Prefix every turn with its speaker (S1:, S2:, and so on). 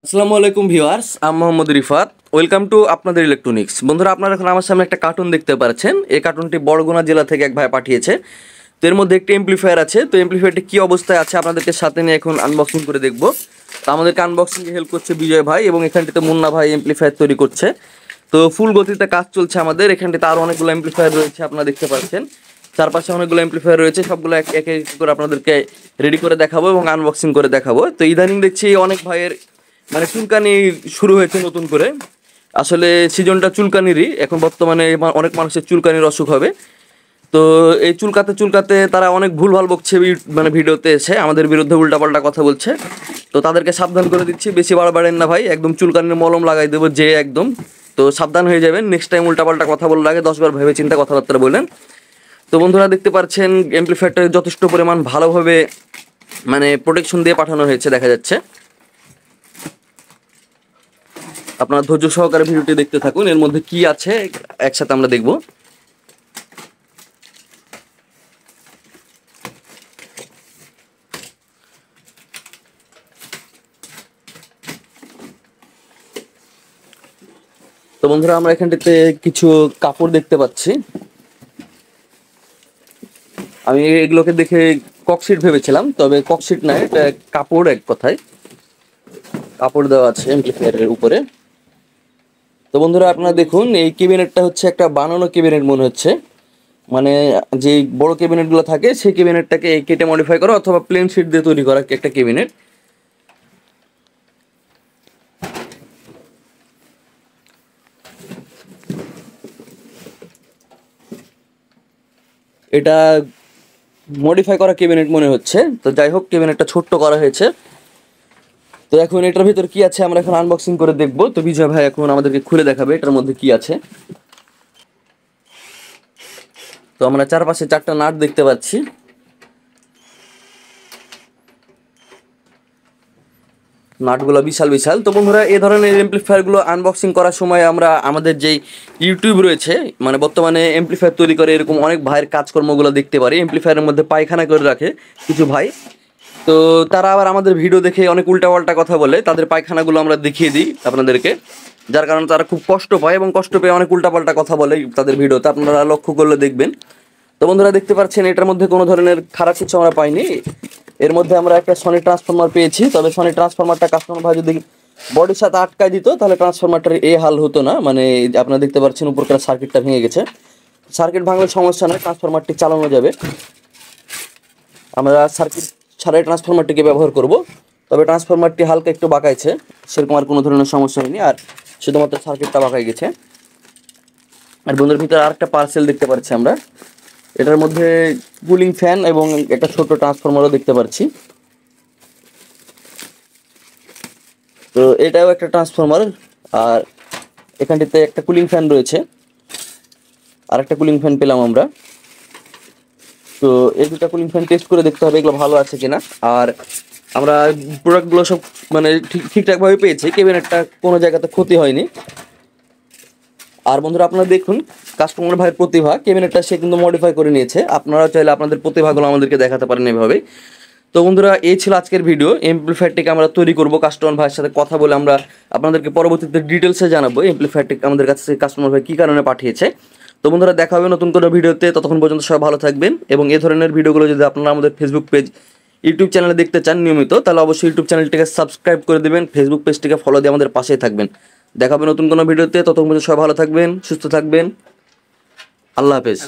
S1: আসসালামু আলাইকুম ভিউয়ার্স, আমি মোহাম্মদ রিফাত। ওয়েলকাম টু আপনাদের ইলেকট্রনিক্স। বন্ধুরা, আপনারা এখন আমার সামনে একটা কার্টুন দেখতে পাচ্ছেন। এই কার্টুনটি বরগুনা জেলা থেকে এক ভাই পাঠিয়েছে। তো এর মধ্যে একটি এমপ্লিফায়ার আছে। তো এমপ্লিফায়ারটি কী অবস্থায় আছে আপনাদেরকে সাথে নিয়ে এখন আনবক্সিং করে দেখবো। তো আমাদেরকে আনবক্সিংয়ে হেল্প করছে বিজয় ভাই, এবং এখানটিতে মুন্না ভাই এমপ্লিফায়ার তৈরি করছে। তো ফুল গতিতে কাজ চলছে আমাদের। এখানটিতে আরও অনেকগুলো এমপ্লিফায়ার রয়েছে, আপনারা দেখতে পাচ্ছেন। চারপাশে অনেকগুলো এমপ্লিফায়ার রয়েছে, সবগুলো এক এক করে আপনাদেরকে রেডি করে দেখাবো এবং আনবক্সিং করে দেখাবো। তো ইদানিং দেখছি অনেক ভাইয়ের চুলকানি শুরু হয়েছে নতুন করে। আসলে সিজনটা চুলকানিরই, এখন বর্তমানে অনেক মানুষের চুলকানির অসুখ হবে। তো এই চুলকাতে চুলকাতে তারা অনেক ভুলভাল বকছে, ভিডিওতে এসে আমাদের বিরুদ্ধে উল্টাপাল্টা কথা বলছে। তো তাদেরকে সাবধান করে দিচ্ছি, বেশি বাড়াবেন না ভাই, একদম চুলকানির মলম লাগাই দেবো যে একদম। তো সাবধান হয়ে যাবেন, নেক্সট টাইম উল্টাপাল্টা কথা বলার আগে 10 বার ভেবে চিন্তা কথাবার্তা বলেন। তো বন্ধুরা, দেখতে পাচ্ছেন এমপ্লিফায়ারটা যথেষ্ট পরিমাণ ভালোভাবে প্রোটেকশন দিয়ে পাঠানো হয়েছে দেখা যাচ্ছে। আপনারা ধৈর্য সহকারে ভিডিওটি দেখতে থাকুন, এর মধ্যে কি আছে একসাথে আমরা দেখব। তো বন্ধুরা, আমরা এখানটিতে কিছু কাপড় দেখতে পাচ্ছি। আমি এগুলোকে দেখে ককশিট ভেবেছিলাম, তবে ককশিট না, এটা কাপড়। এক কথায় কাপড় দেওয়া আছে এমপ্লিফায়ারের উপরে। তো বন্ধুরা, আপনারা দেখুন, এই ক্যাবিনেটটা হচ্ছে একটা বানানো ক্যাবিনেট মনে হচ্ছে। যে বড় ক্যাবিনেটগুলো থাকে সেই ক্যাবিনেটটাকে কেটে মডিফাই করা অথবা প্লেন শিট দিয়ে তৈরি করা একটা ক্যাবিনেট। এটা মডিফাই করা ক্যাবিনেট মনে হচ্ছে। তো যাই হোক, ক্যাবিনেটটা ছোট্ট করা হয়েছে। তো এখন এটার ভিতর কি আছে আমরা এখন আনবক্সিং করে দেখব। তো বিজয় ভাই এখন আমাদেরকে খুলে দেখাবে এটার মধ্যে কি আছে। তো আমরা চারপাশে 4টা নাট দেখতে পাচ্ছি। নাটগুলো বিশাল বিশাল। তো বন্ধুরা, এই ধরনের এমপ্লিফায়ারগুলো আনবক্সিং করার সময় আমরা আমাদের যেই ইউটিউব রয়েছে, বর্তমানে এমপ্লিফায়ার তৈরি করে এরকম অনেক ভাইয়ের কাজকর্মগুলো দেখতে পারি। এমপ্লিফায়ারের মধ্যে পায়খানা করে রাখে কিছু ভাই। তো তারা আবার আমাদের ভিডিও দেখে অনেক উল্টাপাল্টা কথা বলে, তাদের পায়খানাগুলো আমরা দেখিয়ে দিই আপনাদেরকে, যার কারণে তারা খুব কষ্ট পায় এবং কষ্ট পেয়ে অনেক উল্টাপাল্টা কথা বলে তাদের ভিডিওতে, আপনারা লক্ষ্য করলে দেখবেন। তো বন্ধুরা, দেখতে পাচ্ছেন এটার মধ্যে কোনো ধরনের খারাপ কিছু আমরা পাইনি। এর মধ্যে আমরা একটা সনি ট্রান্সফরমার পেয়েছি, তবে সনি ট্রান্সফরমারটা কাস্টমার ভাই যদি বডির সাথে আটকায় দিত তাহলে ট্রান্সফরমারটার এই হাল হতো না। আপনারা দেখতে পাচ্ছেন উপরকার সার্কিটটা ভেঙে গেছে। সার্কিট ভাঙলে সমস্যা নয়, ট্রান্সফরমারটি চালানো যাবে। আমরা সার্কিট ছাড়াই ট্রান্সফরমারটিকে ব্যবহার করব। তবে ট্রান্সফরমারটি হালকা একটু বাঁকাইছে, সেরকম আর কোনো ধরনের সমস্যা হয়নি, আর শুধুমাত্র সার্কিটটা বাঁকাই গেছে। আর বন্ধুর ভিতরে আরেকটা পার্সেল দেখতে পাচ্ছি আমরা। এটার মধ্যে কুলিং ফ্যান এবং একটা ছোট ট্রান্সফরমারও দেখতে পাচ্ছি। তো এটাও একটা ট্রান্সফরমার, আর এখানটিতে একটা কুলিং ফ্যান রয়েছে, আর একটা কুলিং ফ্যান পেলাম আমরা। তো এই দুটা কুলিং ফ্যান টেস্ট করে দেখতে হবে এগুলো ভালো আছে কিনা। আর আমরা প্রোডাক্টগুলো সব ঠিকঠাকভাবে পেয়েছি, ক্যাবিনেটটা কোনো জায়গাতে ক্ষতি হয়নি। আর বন্ধুরা, আপনারা দেখুন কাস্টমার ভাইয়ের প্রতিভা, ক্যাবিনেটটা সে কিন্তু মডিফাই করে নিয়েছে। আপনারা চাইলে আপনাদের প্রতিভাগুলো আমাদেরকে দেখাতে পারেন এভাবে। তো বন্ধুরা, এই ছিল আজকের ভিডিও। এমপ্লিফায়ারটিকে আমরা তৈরি করবো, কাস্টমার ভাইয়ের সাথে কথা বলে আমরা আপনাদেরকে পরবর্তীতে ডিটেলসে জানাবো এমপ্লিফায়ারটি আমাদের কাছে কাস্টমার ভাই কী কারণে পাঠিয়েছে। তো বন্ধুরা, দেখা হবে নতুন কোনো ভিডিওতে, ততক্ষণ পর্যন্ত সবাই ভালো থাকবেন। এবং এই ধরনের ভিডিওগুলো যদি আপনারা আমাদের ফেসবুক পেজ, ইউটিউব চ্যানেলে দেখতে চান নিয়মিত, তাহলে অবশ্যই ইউটিউব চ্যানেলটিকে সাবস্ক্রাইব করে দেবেন, ফেসবুক পেজটিকে ফলো দিয়ে আমাদের পাশেই থাকবেন। দেখা হবে নতুন কোনো ভিডিওতে, ততক্ষণ পর্যন্ত সবাই ভালো থাকবেন, সুস্থ থাকবেন। আল্লাহ হাফেজ।